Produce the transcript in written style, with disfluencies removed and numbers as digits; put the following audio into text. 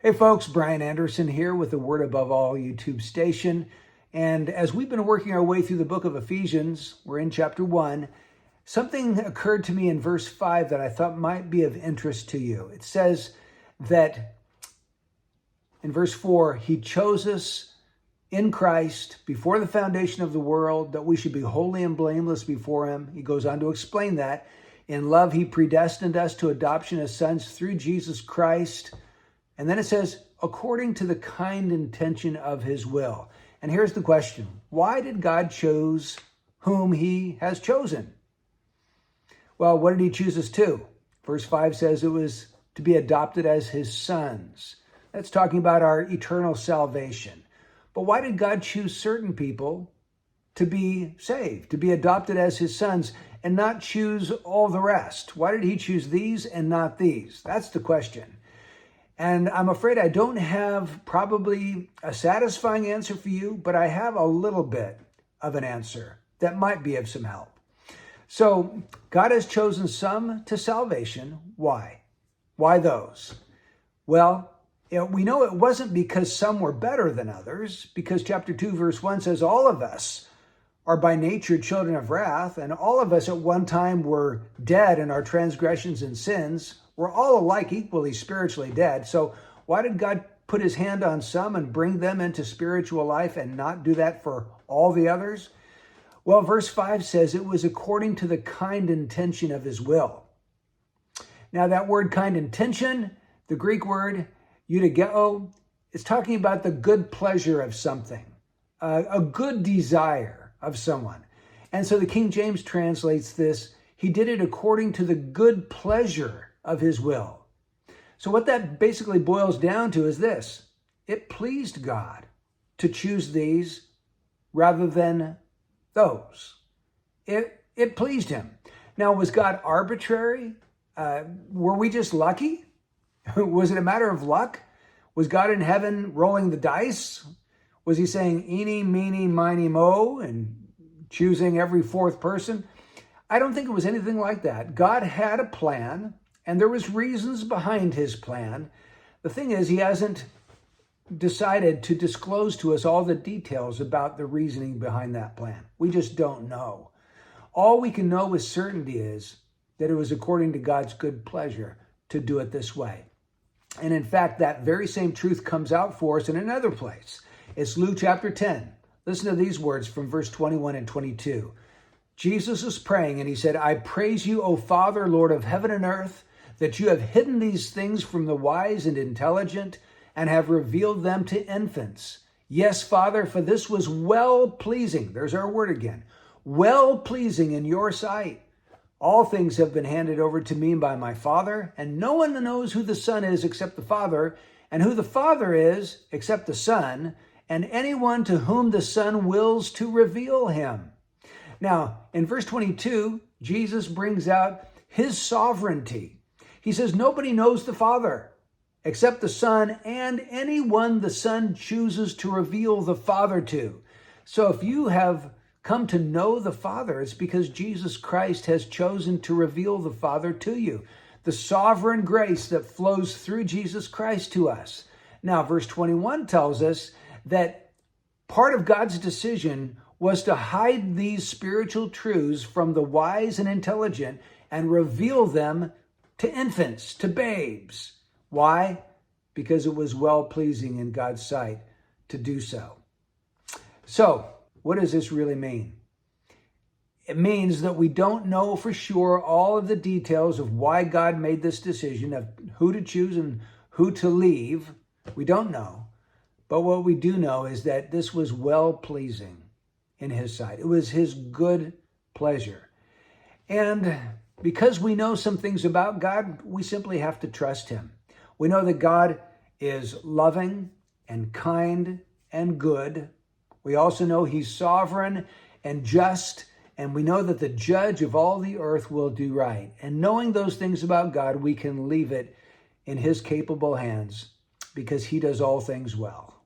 Hey folks, Brian Anderson here with the Word Above All YouTube station. And as we've been working our way through the book of Ephesians, we're in chapter 1, something occurred to me in verse 5 that I thought might be of interest to you. It says that in verse 4, He chose us in Christ before the foundation of the world, that we should be holy and blameless before Him. He goes on to explain that. In love, He predestined us to adoption as sons through Jesus Christ. And then it says, according to the kind intention of His will. And here's the question. Why did God choose whom He has chosen? Well, what did He choose us to? Verse 5 says it was to be adopted as His sons. That's talking about our eternal salvation. But why did God choose certain people to be saved, to be adopted as His sons, and not choose all the rest? Why did He choose these and not these? That's the question. And I'm afraid I don't have probably a satisfying answer for you, but I have a little bit of an answer that might be of some help. So God has chosen some to salvation. Why? Why those? Well, we know it wasn't because some were better than others, because chapter 2, verse 1 says all of us are by nature children of wrath, and all of us at one time were dead in our transgressions and sins. We're all alike equally spiritually dead. So why did God put His hand on some and bring them into spiritual life and not do that for all the others? Well, verse 5 says it was according to the kind intention of His will. Now that word kind intention, the Greek word eudageo, is talking about the good pleasure of something, a good desire of someone. And so the King James translates this, He did it according to the good pleasure of His will. So what that basically boils down to is this. It pleased God to choose these rather than those. It pleased Him. Now, was God arbitrary? Were we just lucky? Was it a matter of luck? Was God in heaven rolling the dice? Was He saying eeny, meeny, miny, mo and choosing every fourth person? I don't think it was anything like that. God had a plan, and there was reasons behind His plan. The thing is, He hasn't decided to disclose to us all the details about the reasoning behind that plan. We just don't know. All we can know with certainty is that it was according to God's good pleasure to do it this way. And in fact, that very same truth comes out for us in another place. It's Luke chapter 10. Listen to these words from verse 21 and 22. Jesus is praying, and He said, I praise You, O Father, Lord of heaven and earth, that You have hidden these things from the wise and intelligent and have revealed them to infants. Yes, Father, for this was well-pleasing. There's our word again. Well-pleasing in Your sight. All things have been handed over to Me by My Father, and no one knows who the Son is except the Father, and who the Father is except the Son, and anyone to whom the Son wills to reveal Him. Now, in verse 22, Jesus brings out His sovereignty. He says, nobody knows the Father except the Son and anyone the Son chooses to reveal the Father to. So if you have come to know the Father, it's because Jesus Christ has chosen to reveal the Father to you. The sovereign grace that flows through Jesus Christ to us. Now, verse 21 tells us that part of God's decision was to hide these spiritual truths from the wise and intelligent and reveal them to infants, to babes. Why? Because it was well-pleasing in God's sight to do so. So, what does this really mean? It means that we don't know for sure all of the details of why God made this decision of who to choose and who to leave. We don't know. But what we do know is that this was well-pleasing in His sight. It was His good pleasure. And because we know some things about God, we simply have to trust Him. We know that God is loving and kind and good. We also know He's sovereign and just, and we know that the judge of all the earth will do right. And knowing those things about God, we can leave it in His capable hands because He does all things well.